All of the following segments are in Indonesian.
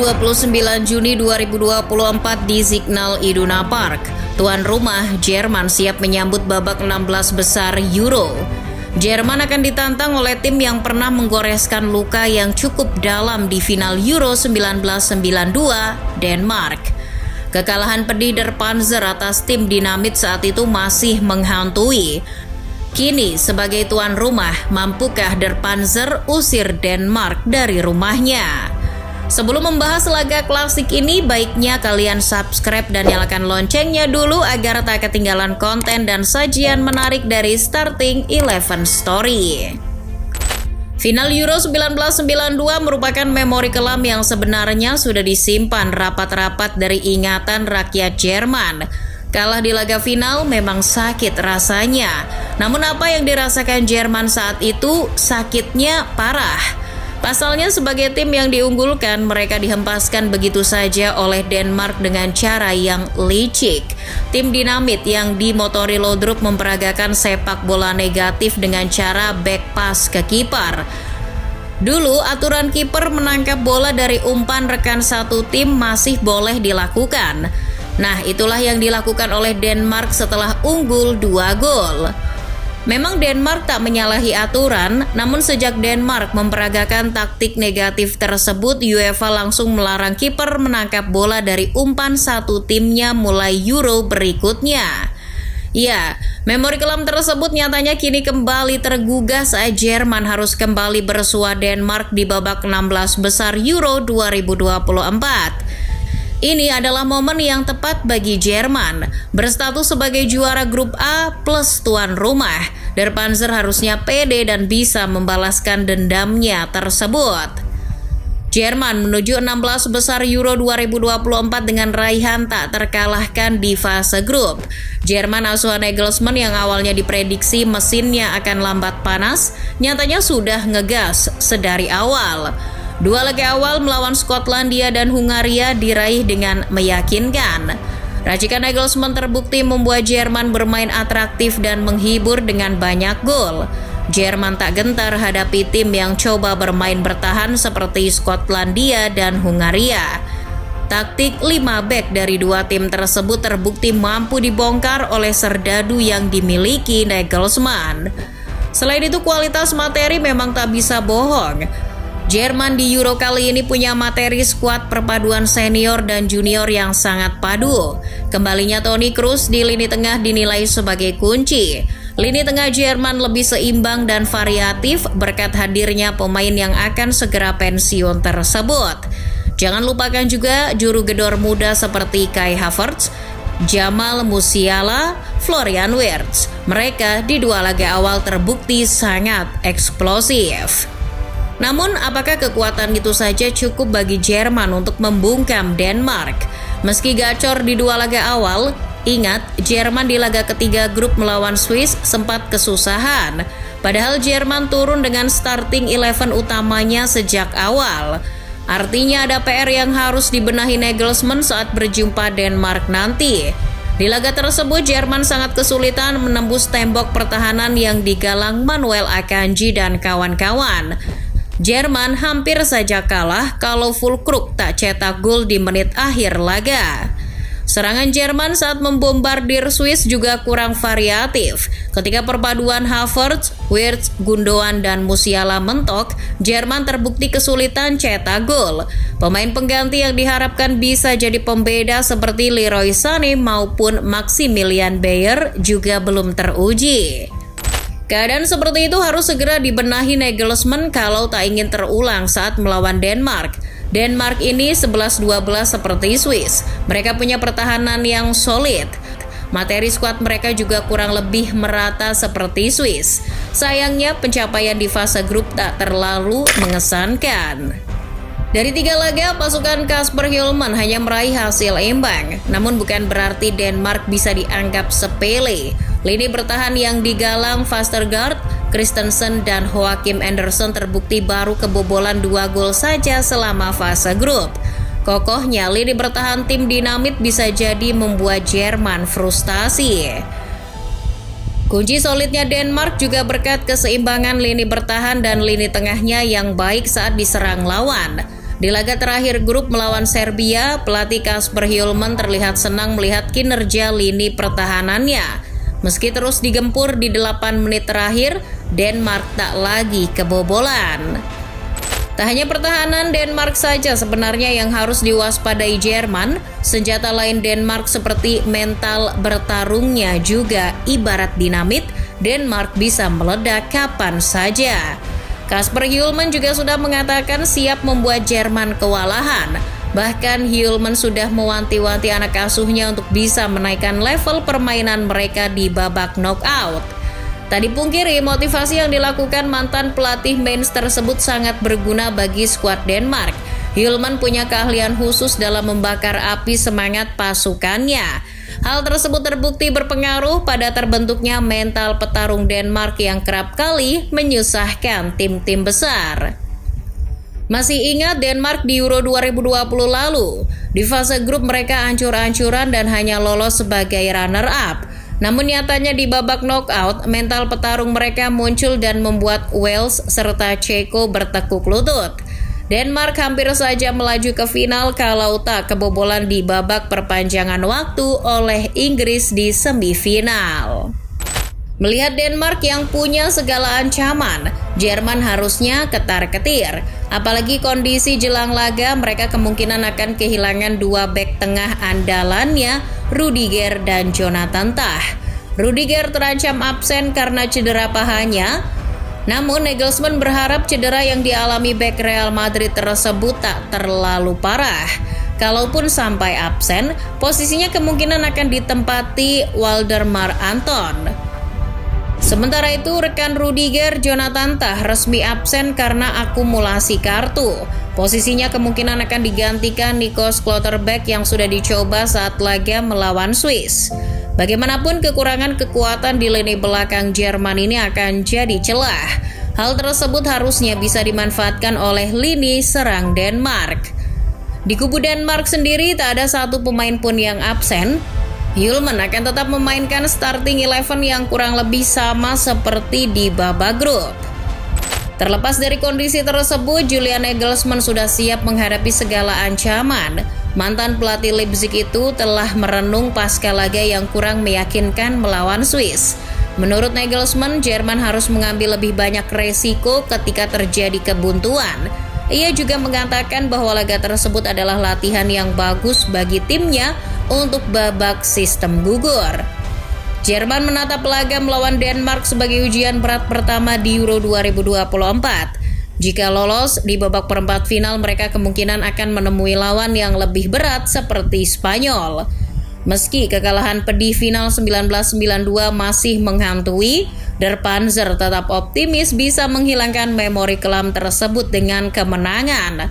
29 Juni 2024 di Signal Iduna Park. Tuan rumah Jerman siap menyambut babak 16 besar Euro. Jerman akan ditantang oleh tim yang pernah menggoreskan luka yang cukup dalam di final Euro 1992, Denmark. Kekalahan pedih Der Panzer atas tim dinamit saat itu masih menghantui. Kini sebagai tuan rumah, mampukah Der Panzer usir Denmark dari rumahnya? Sebelum membahas laga klasik ini, baiknya kalian subscribe dan nyalakan loncengnya dulu agar tak ketinggalan konten dan sajian menarik dari Starting 11 Story. Final Euro 1992 merupakan memori kelam yang sebenarnya sudah disimpan rapat-rapat dari ingatan rakyat Jerman. Kalah di laga final memang sakit rasanya. Namun apa yang dirasakan Jerman saat itu sakitnya parah. Pasalnya sebagai tim yang diunggulkan, mereka dihempaskan begitu saja oleh Denmark dengan cara yang licik. Tim dinamit yang dimotori Laudrup memperagakan sepak bola negatif dengan cara back pass ke kiper. Dulu aturan kiper menangkap bola dari umpan rekan satu tim masih boleh dilakukan. Nah, itulah yang dilakukan oleh Denmark setelah unggul 2 gol. Memang Denmark tak menyalahi aturan, namun sejak Denmark memperagakan taktik negatif tersebut, UEFA langsung melarang kiper menangkap bola dari umpan satu timnya mulai Euro berikutnya. Ya, memori kelam tersebut nyatanya kini kembali tergugah saat Jerman harus kembali bersua Denmark di babak 16 besar Euro 2024. Ini adalah momen yang tepat bagi Jerman. Berstatus sebagai juara grup A plus tuan rumah, Der Panzer harusnya pede dan bisa membalaskan dendamnya tersebut. Jerman menuju 16 besar Euro 2024 dengan raihan tak terkalahkan di fase grup. Jerman asuhan Nagelsmann yang awalnya diprediksi mesinnya akan lambat panas, nyatanya sudah ngegas sedari awal. Dua laga awal melawan Skotlandia dan Hungaria diraih dengan meyakinkan. Racikan Nagelsmann terbukti membuat Jerman bermain atraktif dan menghibur dengan banyak gol. Jerman tak gentar hadapi tim yang coba bermain bertahan seperti Skotlandia dan Hungaria. Taktik 5 back dari dua tim tersebut terbukti mampu dibongkar oleh serdadu yang dimiliki Nagelsmann. Selain itu, kualitas materi memang tak bisa bohong. Jerman di Euro kali ini punya materi skuad perpaduan senior dan junior yang sangat padu. Kembalinya Toni Kroos di lini tengah dinilai sebagai kunci. Lini tengah Jerman lebih seimbang dan variatif berkat hadirnya pemain yang akan segera pensiun tersebut. Jangan lupakan juga juru gedor muda seperti Kai Havertz, Jamal Musiala, Florian Wirtz. Mereka di dua laga awal terbukti sangat eksplosif. Namun, apakah kekuatan itu saja cukup bagi Jerman untuk membungkam Denmark? Meski gacor di dua laga awal, ingat Jerman di laga ketiga grup melawan Swiss sempat kesusahan. Padahal Jerman turun dengan starting 11 utamanya sejak awal. Artinya ada PR yang harus dibenahi Nagelsmann saat berjumpa Denmark nanti. Di laga tersebut, Jerman sangat kesulitan menembus tembok pertahanan yang digalang Manuel Akanji dan kawan-kawan. Jerman hampir saja kalah kalau Füllkrug tak cetak gol di menit akhir laga. Serangan Jerman saat membombardir Swiss juga kurang variatif. Ketika perpaduan Havertz, Wirtz, Gundogan, dan Musiala mentok, Jerman terbukti kesulitan cetak gol. Pemain pengganti yang diharapkan bisa jadi pembeda seperti Leroy Sané maupun Maximilian Bayer juga belum teruji. Keadaan seperti itu harus segera dibenahi Nagelsmann kalau tak ingin terulang saat melawan Denmark. Denmark ini 11-12 seperti Swiss. Mereka punya pertahanan yang solid. Materi skuad mereka juga kurang lebih merata seperti Swiss. Sayangnya pencapaian di fase grup tak terlalu mengesankan. Dari 3 laga, pasukan Kasper Hjulmand hanya meraih hasil imbang. Namun bukan berarti Denmark bisa dianggap sepele. Lini bertahan yang digalang Vestergaard, Christensen, dan Joachim Andersen terbukti baru kebobolan 2 gol saja selama fase grup. Kokohnya lini bertahan tim dinamit bisa jadi membuat Jerman frustasi. Kunci solidnya Denmark juga berkat keseimbangan lini bertahan dan lini tengahnya yang baik saat diserang lawan. Di laga terakhir grup melawan Serbia, pelatih Kasper Hjulmand terlihat senang melihat kinerja lini pertahanannya. Meski terus digempur di 8 menit terakhir, Denmark tak lagi kebobolan. Tak hanya pertahanan Denmark saja sebenarnya yang harus diwaspadai Jerman, senjata lain Denmark seperti mental bertarungnya juga ibarat dinamit, Denmark bisa meledak kapan saja. Kasper Hjulmand juga sudah mengatakan siap membuat Jerman kewalahan. Bahkan Hjulmand sudah mewanti-wanti anak asuhnya untuk bisa menaikkan level permainan mereka di babak knockout. Tak dipungkiri, motivasi yang dilakukan mantan pelatih Mainz tersebut sangat berguna bagi skuad Denmark. Hjulmand punya keahlian khusus dalam membakar api semangat pasukannya. Hal tersebut terbukti berpengaruh pada terbentuknya mental petarung Denmark yang kerap kali menyusahkan tim-tim besar. Masih ingat Denmark di Euro 2020 lalu? Di fase grup mereka ancur-ancuran dan hanya lolos sebagai runner-up. Namun nyatanya di babak knockout, mental petarung mereka muncul dan membuat Wales serta Ceko bertekuk lutut. Denmark hampir saja melaju ke final kalau tak kebobolan di babak perpanjangan waktu oleh Inggris di semifinal. Melihat Denmark yang punya segala ancaman, Jerman harusnya ketar-ketir. Apalagi kondisi jelang laga, mereka kemungkinan akan kehilangan 2 bek tengah andalannya, Rudiger dan Jonathan Tah. Rudiger terancam absen karena cedera pahanya. Namun Nagelsmann berharap cedera yang dialami bek Real Madrid tersebut tak terlalu parah. Kalaupun sampai absen, posisinya kemungkinan akan ditempati Waldemar Anton. Sementara itu, rekan Rudiger, Jonathan Tah resmi absen karena akumulasi kartu. Posisinya kemungkinan akan digantikan Nico Schlotterbeck yang sudah dicoba saat laga melawan Swiss. Bagaimanapun kekurangan kekuatan di lini belakang Jerman ini akan jadi celah. Hal tersebut harusnya bisa dimanfaatkan oleh lini serang Denmark. Di kubu Denmark sendiri tak ada satu pemain pun yang absen. Hjulmand akan tetap memainkan starting 11 yang kurang lebih sama seperti di babak grup. Terlepas dari kondisi tersebut, Julian Nagelsmann sudah siap menghadapi segala ancaman. Mantan pelatih Leipzig itu telah merenung pasca laga yang kurang meyakinkan melawan Swiss. Menurut Nagelsmann, Jerman harus mengambil lebih banyak resiko ketika terjadi kebuntuan. Ia juga mengatakan bahwa laga tersebut adalah latihan yang bagus bagi timnya untuk babak sistem gugur. Jerman menatap laga melawan Denmark sebagai ujian berat pertama di Euro 2024. Jika lolos di babak perempat final, mereka kemungkinan akan menemui lawan yang lebih berat seperti Spanyol. Meski kekalahan pedih final 1992 masih menghantui, Der Panzer tetap optimis bisa menghilangkan memori kelam tersebut dengan kemenangan.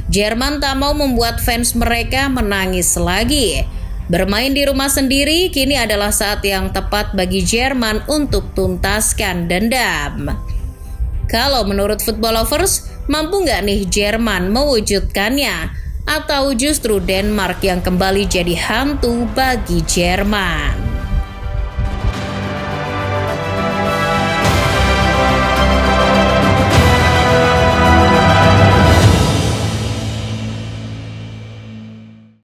Jerman tak mau membuat fans mereka menangis lagi. Bermain di rumah sendiri kini adalah saat yang tepat bagi Jerman untuk tuntaskan dendam. Kalau menurut Football Lovers, mampu nggak nih Jerman mewujudkannya? Atau justru Denmark yang kembali jadi hantu bagi Jerman?